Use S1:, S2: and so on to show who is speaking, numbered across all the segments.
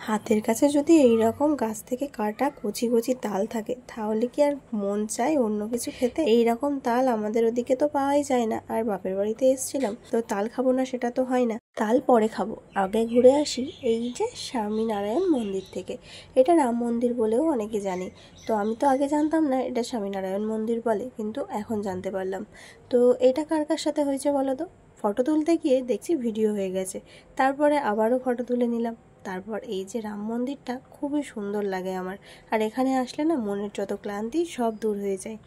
S1: হাতের কাছে যদি এই রকম গাছ থেকে কাটা কচি কচি তাল থাকে তাহলে কি আর মন চায় অন্য কিছু খেতে? এই রকম তাল আমাদের ওদিকে তো পাওয়াই যায় না। আর বাপের বাড়িতে এসেছিলাম তো তাল খাবো না সেটা তো হয় না, তাল পরে খাবো। আগে ঘুরে আসি এই যে স্বামীনারায়ণ মন্দির থেকে। এটা রাম মন্দির বলেও অনেকে জানে, তো আমি তো আগে জানতাম না এটা স্বামীনারায়ণ মন্দির বলে, কিন্তু এখন জানতে পারলাম। তো এটা কার কার সাথে হয়েছে বলো তো? ফটো তুলতে গিয়ে দেখছি ভিডিও হয়ে গেছে, তারপরে আবারও ফটো তুলে নিলাম। তারপর এই যে রাম মন্দিরটা খুবই সুন্দর লাগে আমার, আর এখানে আসলে না মনের যত ক্লান্তি সব দূর হয়ে যায়।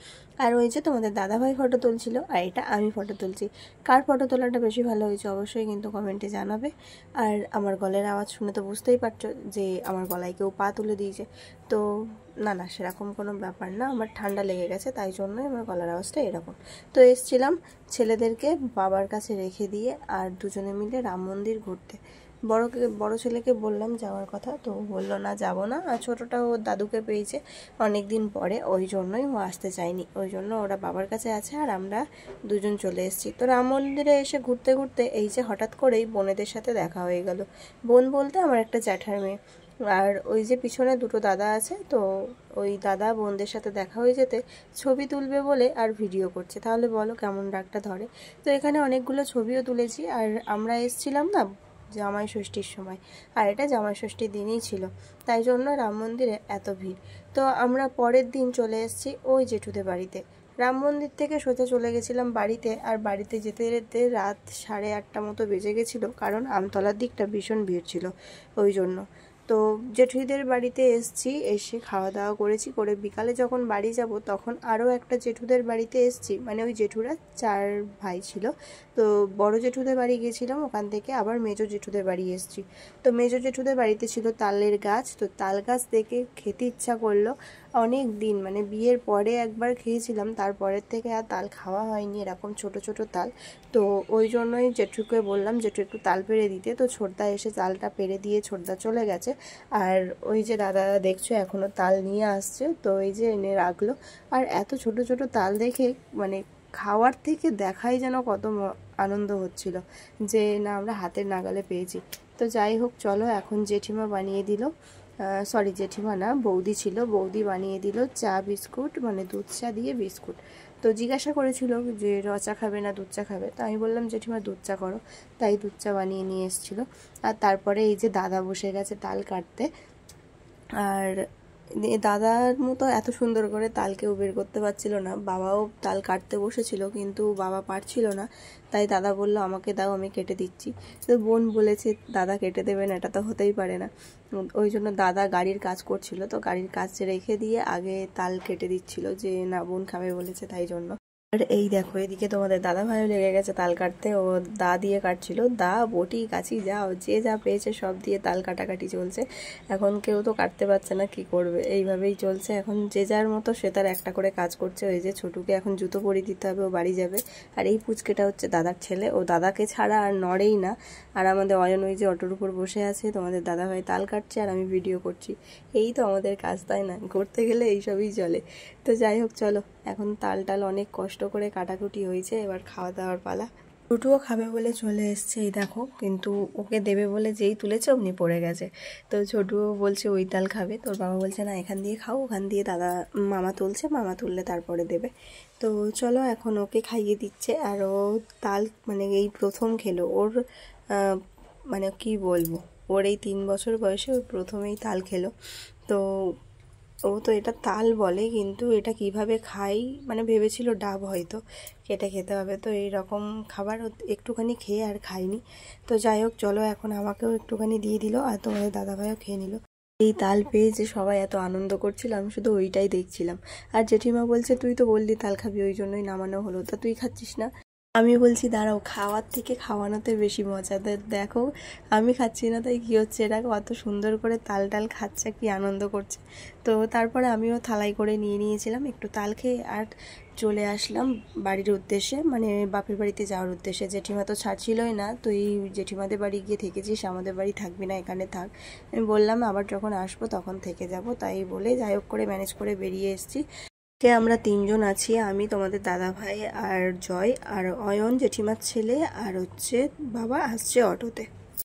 S1: আর ওই যে তোমাদের দাদাভাই ফটো তুলছিল, আর এটা আমি ফটো তুলছি। কার ফটো তোলাটা বেশি ভালো হয়েছে অবশ্যই কিন্তু কমেন্টে জানাবে। আর আমার গলার আওয়াজ শুনে তো বুঝতেই পারছো যে আমার গলায় কেউ পা তুলে দিয়েছে। তো না না, সেরকম কোনো ব্যাপার না, আমার ঠান্ডা লেগে গেছে তাই জন্যই আমার গলার আওয়াজটা এরকম। তো এসছিলাম ছেলেদেরকে বাবার কাছে রেখে দিয়ে আর দুজনে মিলে রাম মন্দির ঘুরতে। বড় ছেলেকে বললাম যাওয়ার কথা, তো বললো না যাব না। আর ছোটোটা ওর দাদুকে পেয়েছে অনেক দিন পরে, ওই জন্যই ও আসতে চায়নি, ওই জন্য ওরা বাবার কাছে আছে আর আমরা দুজন চলে এসেছি। তো রাম মন্দিরে এসে ঘুরতে ঘুরতে এই যে হঠাৎ করেই বোনেদের সাথে দেখা হয়ে গেল। বোন বলতে আমার একটা জ্যাঠার মেয়ে, আর ওই যে পিছনে দুটো দাদা আছে, তো ওই দাদা বোনদের সাথে দেখা হয়ে যেতে ছবি তুলবে বলে আর ভিডিও করছে। তাহলে বলো কেমন রাগটা ধরে। তো এখানে অনেকগুলো ছবিও তুলেছি। আর আমরা এসছিলাম না জামাই ষষ্ঠীর সময়, আর এটা জামাই ষষ্ঠীর দিনই ছিল, তাই জন্য রাম মন্দিরে এত ভিড়। তো আমরা পরের দিন চলে এসেছি ওই জেঠুদের বাড়িতে। রাম মন্দির থেকে সোজা চলে গেছিলাম বাড়িতে, আর বাড়িতে যেতে যেতে রাত 8:30 মতো বেজে গেছিলো, কারণ আমতলার দিকটা ভীষণ ভিড় ছিল ওই জন্য। তো জেঠুদের বাড়িতে এসছি, এসে খাওয়া দাওয়া করেছি, করে বিকালে যখন বাড়ি যাব তখন আরও একটা জেঠুদের বাড়িতে এসছি, মানে ওই জেঠুরা 4 ভাই ছিল। তো বড় জেঠুদের বাড়ি গিয়েছিলাম, ওখান থেকে আবার মেজো জেঠুদের বাড়ি এসছি। তো মেজো জেঠুদের বাড়িতে ছিল তালের গাছ, তো তাল গাছ দেখে খেতে ইচ্ছা করলো। অনেক দিন, মানে বিয়ের পরে একবার খেয়েছিলাম, তারপরের থেকে আর তাল খাওয়া হয়নি এরকম ছোট ছোট তাল। তো ওই জন্যই জেঠুকে বললাম জেঠু একটু তাল পেড়ে দিতে, তো ছোটদা এসে তালটা পেড়ে দিয়ে ছোটদা চলে গেছে। আর ওই যে দাদা দেখছো এখনও তাল নিয়ে আসছে, তো এই যে এনে রাখলো। আর এত ছোট ছোট তাল দেখে মানে খাওয়ার থেকে দেখাই যেন কত আনন্দ হচ্ছিল যে না আমরা হাতের নাগালে পেয়েছি। তো যাই হোক চলো, এখন জেঠিমা বানিয়ে দিল, সরি জেঠিমা না বৌদি ছিল, বৌদি বানিয়ে দিল চা বিস্কুট, মানে দুধ চা দিয়ে বিস্কুট। তো জিজ্ঞাসা করেছিল যে র চা খাবে না দুধ চা খাবে, তো আমি বললাম জেঠিমা দুধ চা করো, তাই দুধ চা বানিয়ে নিয়ে এসেছিলো। আর তারপরে এই যে দাদা বসে গেছে তাল কাটতে। আর দাদার মতো এত সুন্দর করে তাল কেউ বের করতে পারছিল না। বাবাও তাল কাটতে বসেছিল কিন্তু বাবা পারছিল না, তাই দাদা বলল আমাকে দাও আমি কেটে দিচ্ছি। তো বোন বলেছে দাদা কেটে দেবেন, এটা তো হতেই পারে না। ওই জন্য দাদা গাড়ির কাজ করছিল, তো গাড়ির কাজ রেখে দিয়ে আগে তাল কেটে দিচ্ছিল, যে না বোন খাবে বলেছে তাই জন্য। আর এই দেখো এদিকে তোমাদের দাদা ভাইও লেগে গেছে তাল কাটতে, ও দা দিয়ে কাটছিল, দা বটি কাঁচি যে যা পেয়েছে সব দিয়ে তাল কাটাকাটি চলছে। এখন কেউ তো কাটতে পারছে না, কি করবে, এইভাবেই চলছে। এখন যে যার মতো সে তার একটা করে কাজ করছে। ওই যে ছোটুকে এখন জুতো পরিয়ে দিতে হবে, ও বাড়ি যাবে। আর এই পুচকেটা হচ্ছে দাদার ছেলে, ও দাদাকে ছাড়া আর নড়েই না। আর আমাদের অয়ন ওই যে অটোর উপর বসে আছে, তোমাদের দাদা ভাই তাল কাটছে আর আমি ভিডিও করছি। এই তো আমাদের কাজ, তাই না? করতে গেলে এইসবই চলে। তো যাই হোক চলো, এখন তাল অনেক কষ্ট করে কাটাকুটি হয়েছে, এবার খাওয়া দাওয়ার পালা। টুটুও খাবে বলে চলে এসছে এই দেখো, কিন্তু ওকে দেবে বলে যেই তুলেছে অমনি পড়ে গেছে। তো ছোটুও বলছে ওই তাল খাবে, তোর বাবা বলছে না এখান দিয়ে খাও, ওখান দিয়ে দাদা মামা তুলছে, মামা তুললে তারপরে দেবে। তো চলো এখন ওকে খাইয়ে দিচ্ছে। আর ও তাল মানে এই প্রথম খেলো, ওর মানে কি বলবো, ওর এই 3 বছর বয়সে ওর প্রথমেই তাল খেলো। তো ও তো এটা তাল বলে, কিন্তু এটা কিভাবে খাই মানে ভেবেছিল ডাব হয়তো কেটে খেতে হবে, তো এইরকম খাবার একটুখানি খেয়ে আর খাইনি। তো যাই হোক চলো, এখন আমাকেও একটুখানি দিয়ে দিল, আর তোমাদের দাদাভাইও খেয়ে নিল। এই তাল পেয়ে যে সবাই এত আনন্দ করছিল, আমি শুধু ওইটাই দেখছিলাম। আর জেঠিমা বলছে তুই তো বললি তাল খাবি, ওই জন্যই নামানো হলো, তা তুই খাচ্ছিস না? আমি বলছি দাঁড়াও, খাওয়ার থেকে খাওয়ানোতে বেশি মজা। দেখো আমি খাচ্ছি না তাই কী হচ্ছে, এটা কত সুন্দর করে তাল খাচ্ছে, কি আনন্দ করছে। তো তারপরে আমিও থালাই করে নিয়ে নিয়েছিলাম একটু তাল খেয়ে, আর চলে আসলাম বাড়ির উদ্দেশ্যে, মানে বাপের বাড়িতে যাওয়ার উদ্দেশ্যে। জেঠিমা তো ছাড়ছিলই না, তো এই জেঠিমাদের বাড়ি গিয়ে থেকেছিস, আমাদের বাড়ি থাকবি না, এখানে থাক। আমি বললাম আবার যখন আসবো তখন থেকে যাব, তাই বলে যাই হোক করে ম্যানেজ করে বেরিয়ে এসেছি। আমরা 3 জন আছি, আমি তোমাদের দাদা ভাই আর জয় আর অয়ন জেঠিমার ছেলে, আর হচ্ছে বাবা আসছে অটোতে।